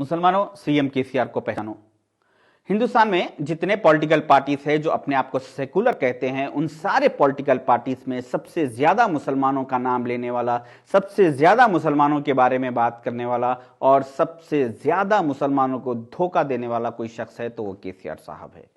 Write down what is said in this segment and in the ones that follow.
मुसलमानों, CM KCR को पहचानो। हिंदुस्तान में जितने पॉलिटिकल पार्टीज हैं जो अपने आप को सेकुलर कहते हैं, उन सारे पॉलिटिकल पार्टीज में सबसे ज्यादा मुसलमानों का नाम लेने वाला, सबसे ज्यादा मुसलमानों के बारे में बात करने वाला और सबसे ज्यादा मुसलमानों को धोखा देने वाला कोई शख्स है तो वो केसीआर साहब है।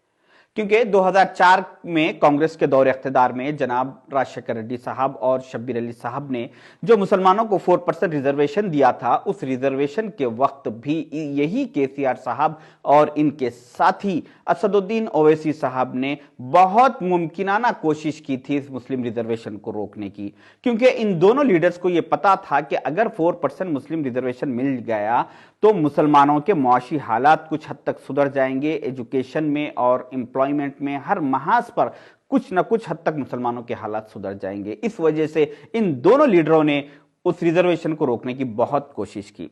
क्योंकि 2004 में कांग्रेस के दौरे इख्तिदार में जनाब राजशेखर रेड्डी साहब और शब्बीर अली साहब ने जो मुसलमानों को 4% रिजर्वेशन दिया था, उस रिजर्वेशन के वक्त भी यही केसीआर साहब और इनके साथी असदुद्दीन ओवैसी साहब ने बहुत मुमकिनाना कोशिश की थी इस मुस्लिम रिजर्वेशन को रोकने की। क्योंकि इन दोनों लीडर्स को यह पता था कि अगर 4% मुस्लिम रिजर्वेशन मिल गया तो मुसलमानों के मुआशी हालात कुछ हद तक सुधर जाएंगे, एजुकेशन में और एम्प्लॉयमेंट में हर महाज पर कुछ न कुछ हद तक मुसलमानों के हालात सुधर जाएंगे। इस वजह से इन दोनों लीडरों ने उस रिजर्वेशन को रोकने की बहुत कोशिश की।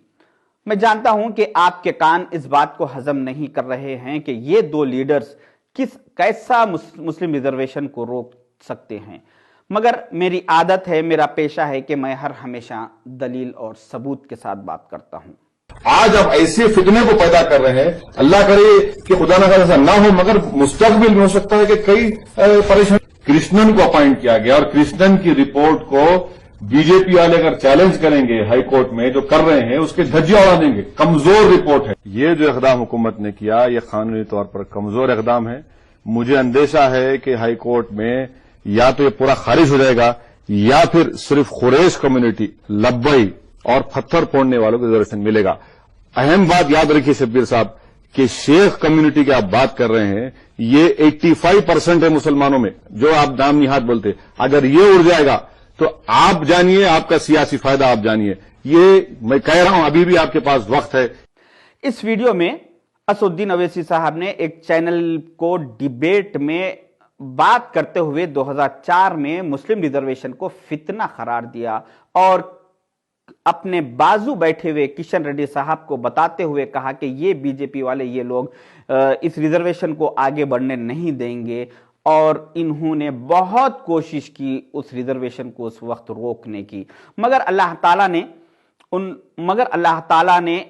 मैं जानता हूं कि आपके कान इस बात को हजम नहीं कर रहे हैं कि ये दो लीडर्स कैसा मुस्लिम रिजर्वेशन को रोक सकते हैं, मगर मेरी आदत है, मेरा पेशा है कि मैं हमेशा दलील और सबूत के साथ बात करता हूं। आज आप ऐसे फितने को पैदा कर रहे हैं, अल्लाह करे कि खुदा न करे ऐसा ना हो, मगर मुस्तकबिल में हो सकता है कि कई परेशानी। कृष्णन को अपॉइंट किया गया और कृष्णन की रिपोर्ट को बीजेपी वाले अगर चैलेंज करेंगे हाई कोर्ट में, जो कर रहे हैं, उसके धज्जियां उड़ा देंगे। कमजोर रिपोर्ट है ये जो इकदाम हुकूमत ने किया, ये कानूनी तौर पर कमजोर इकदाम है। मुझे अंदेशा है कि हाई कोर्ट में या तो ये पूरा खारिज हो जाएगा या फिर सिर्फ कुरैश कम्युनिटी, लब्बई और पत्थर फोड़ने वालों को रिजर्वेशन मिलेगा। अहम बात याद रखिए शब्बीर साहब कि शेख कम्युनिटी की आप बात कर रहे हैं, ये 85% है मुसलमानों में, जो आप नाम निहात बोलते हैं। अगर ये उड़ जाएगा तो आप जानिए, आपका सियासी फायदा आप जानिए। ये मैं कह रहा हूं, अभी भी आपके पास वक्त है। इस वीडियो में असदुद्दीन ओवैसी साहब ने एक चैनल को डिबेट में बात करते हुए 2004 में मुस्लिम रिजर्वेशन को फितना करार दिया और अपने बाजू बैठे हुए किशन रेड्डी साहब को बताते हुए कहा कि ये बीजेपी वाले, ये लोग इस रिजर्वेशन को आगे बढ़ने नहीं देंगे। और इन्होंने बहुत कोशिश की उस रिजर्वेशन को उस वक्त रोकने की, मगर अल्लाह ताला ने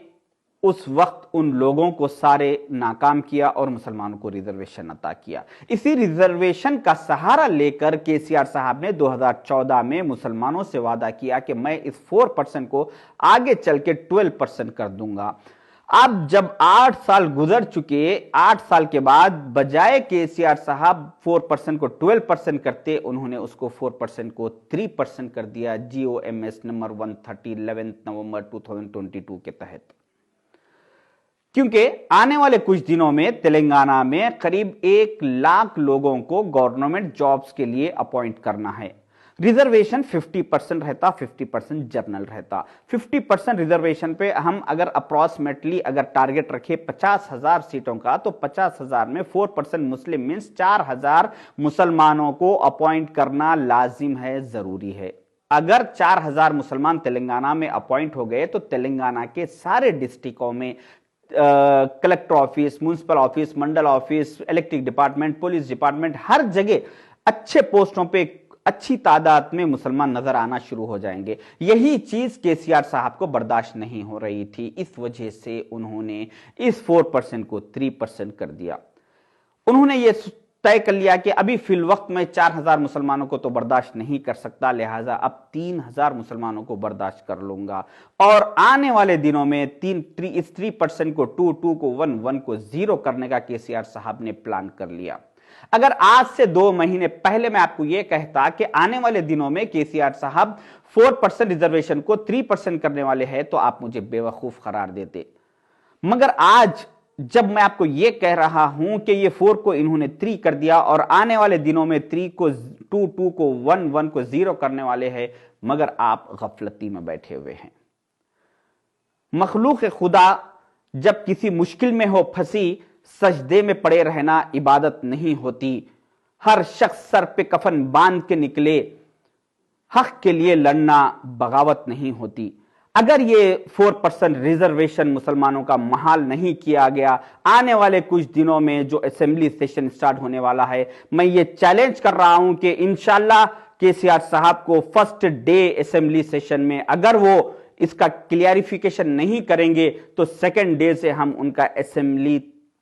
उस वक्त उन लोगों को सारे नाकाम किया और मुसलमानों को रिजर्वेशन अता किया। इसी रिजर्वेशन का सहारा लेकर केसीआर साहब ने 2014 में मुसलमानों से वादा किया कि मैं इस 4% को आगे चल के 12% कर दूंगा। अब जब 8 साल गुजर चुके, 8 साल के बाद बजाय केसीआर साहब 4% को 12% करते, उन्होंने उसको 4% को 3% कर दिया GOMS नंबर 130 11 नवंबर 2022 के तहत। क्योंकि आने वाले कुछ दिनों में तेलंगाना में करीब 1 लाख लोगों को गवर्नमेंट जॉब्स के लिए अपॉइंट करना है। रिजर्वेशन 50% रहता, 50% जनरल रहता। 50% रिजर्वेशन पे हम अगर अप्रॉक्सीमेटली अगर टारगेट रखे 50,000 सीटों का, तो 50,000 में 4% मुस्लिम मीन्स 4,000 मुसलमानों को अपॉइंट करना लाजिम है, जरूरी है। अगर 4,000 मुसलमान तेलंगाना में अपॉइंट हो गए तो तेलंगाना के सारे डिस्ट्रिक्टों में collector office, municipal office, mandal office, electric department, police department, हर जगह अच्छे पोस्टों पे अच्छी तादाद में मुसलमान नजर आना शुरू हो जाएंगे। यही चीज केसीआर साहब को बर्दाश्त नहीं हो रही थी, इस वजह से उन्होंने इस 4% को 3% कर दिया। उन्होंने ये तय कर लिया कि अभी फिल वक्त में 4,000 मुसलमानों को तो बर्दाश्त नहीं कर सकता, लिहाजा अब 3,000 मुसलमानों को बर्दाश्त कर लूंगा। और आने वाले दिनों में इस 3% को 2 को 1 को 0 करने का केसीआर साहब ने प्लान कर लिया। अगर आज से 2 महीने पहले मैं आपको यह कहता कि आने वाले दिनों में केसीआर साहब 4% रिजर्वेशन को 3% करने वाले हैं, तो आप मुझे बेवकूफ करार देते। मगर आज जब मैं आपको यह कह रहा हूं कि ये 4 को इन्होंने 3 कर दिया और आने वाले दिनों में 3 को 2 को 1 को 0 करने वाले हैं, मगर आप गफलती में बैठे हुए हैं। मखलूक खुदा जब किसी मुश्किल में हो फंसी, सजदे में पड़े रहना इबादत नहीं होती। हर शख्स सर पे कफन बांध के निकले, हक के लिए लड़ना बगावत नहीं होती। अगर ये 4% रिजर्वेशन मुसलमानों का महाल नहीं किया गया, आने वाले कुछ दिनों में जो असेंबली सेशन स्टार्ट होने वाला है, मैं ये चैलेंज कर रहा हूं कि इंशाल्लाह केसीआर साहब को फर्स्ट डे असेंबली सेशन में अगर वो इसका क्लियरिफिकेशन नहीं करेंगे तो सेकेंड डे से हम उनका असेंबली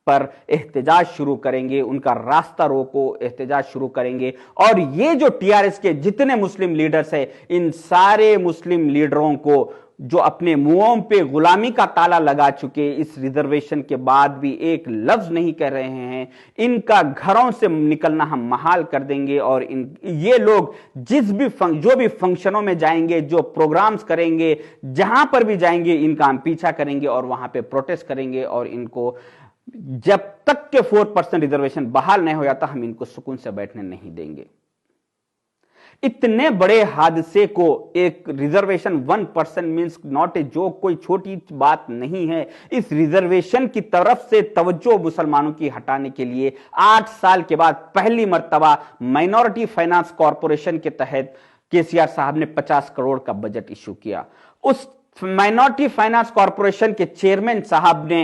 पर एहतजाज शुरू करेंगे, उनका रास्ता रोको एहतजाज शुरू करेंगे। और ये जो टीआरएस के जितने मुस्लिम लीडर्स हैं, इन सारे मुस्लिम लीडरों को जो अपने मुंहों पे गुलामी का ताला लगा चुके, इस रिजर्वेशन के बाद भी एक लफ्ज नहीं कह रहे हैं, इनका घरों से निकलना हम महाल कर देंगे। और ये लोग जो भी फंक्शनों में जाएंगे, जो प्रोग्राम्स करेंगे, जहां पर भी जाएंगे, इनका हम पीछा करेंगे और वहां पे प्रोटेस्ट करेंगे। और इनको जब तक के 4% रिजर्वेशन बहाल नहीं हो जाता, हम इनको सुकून से बैठने नहीं देंगे। इतने बड़े हादसे को एक reservation 1% means not a joke, कोई छोटी बात नहीं है। इस रिजर्वेशन की तरफ से तवज्जो मुसलमानों की हटाने के लिए 8 साल के बाद पहली मर्तबा माइनॉरिटी फाइनेंस कॉरपोरेशन के तहत केसीआर साहब ने 50 करोड़ का बजट इशू किया। उस माइनॉरिटी फाइनेंस कॉरपोरेशन के चेयरमैन साहब ने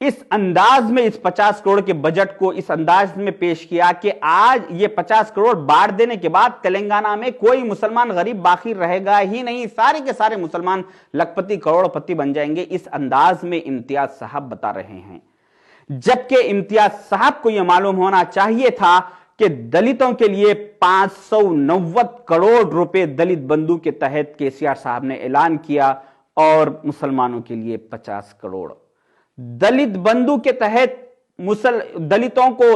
इस अंदाज में इस 50 करोड़ के बजट को इस अंदाज में पेश किया कि आज ये 50 करोड़ बांट देने के बाद तेलंगाना में कोई मुसलमान गरीब बाकी रहेगा ही नहीं, सारे के सारे मुसलमान लखपति करोड़पति बन जाएंगे। इस अंदाज में इम्तियाज साहब बता रहे हैं, जबकि इम्तियाज साहब को यह मालूम होना चाहिए था कि दलितों के लिए 590 करोड़ रुपए दलित बंधु के तहत केसीआर साहब ने ऐलान किया और मुसलमानों के लिए 50 करोड़। दलित बंधु के तहत दलितों को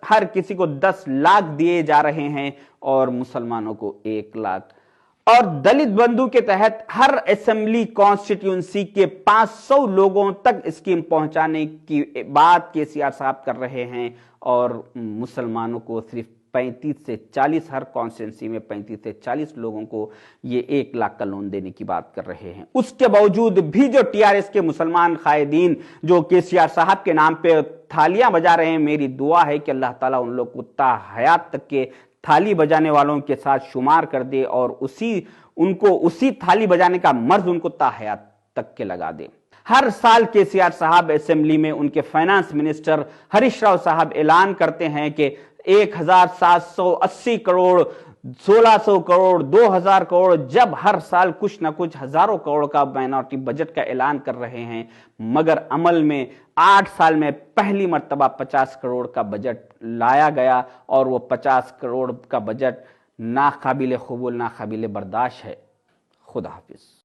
हर किसी को 10 लाख दिए जा रहे हैं और मुसलमानों को 1 लाख। और दलित बंधु के तहत हर असेंबली कॉन्स्टिट्यूंसी के 500 लोगों तक स्कीम पहुंचाने की बात केसीआर साहब कर रहे हैं और मुसलमानों को सिर्फ 35 से 40, हर कॉन्स्टिट्यूंसी में 35 से 40 लोगों को ये 1 लाख का लोन देने की बात कर रहे हैं। उसके बावजूद भी जो टीआरएस के मुसलमान कायदीन जो केसीआर साहब के नाम पे थालियां बजा रहे हैं, मेरी दुआ है कि अल्लाह ताला उन लोग को ता हयात तक के थाली बजाने वालों के साथ शुमार कर दे और उसी थाली बजाने का मर्ज उनको ता हयात तक के लगा दे। हर साल केसीआर साहब असेंबली में उनके फाइनेंस मिनिस्टर हरीश राव साहब ऐलान करते हैं कि 1780 करोड़, 1600 करोड़, 2000 करोड़, जब हर साल कुछ ना कुछ हजारों करोड़ का माइनॉरिटी बजट का ऐलान कर रहे हैं, मगर अमल में 8 साल में पहली मर्तबा 50 करोड़ का बजट लाया गया और वो 50 करोड़ का बजट नाकाबिले कबूल, नाकाबिले बर्दाश्त है। खुदा हाफिज।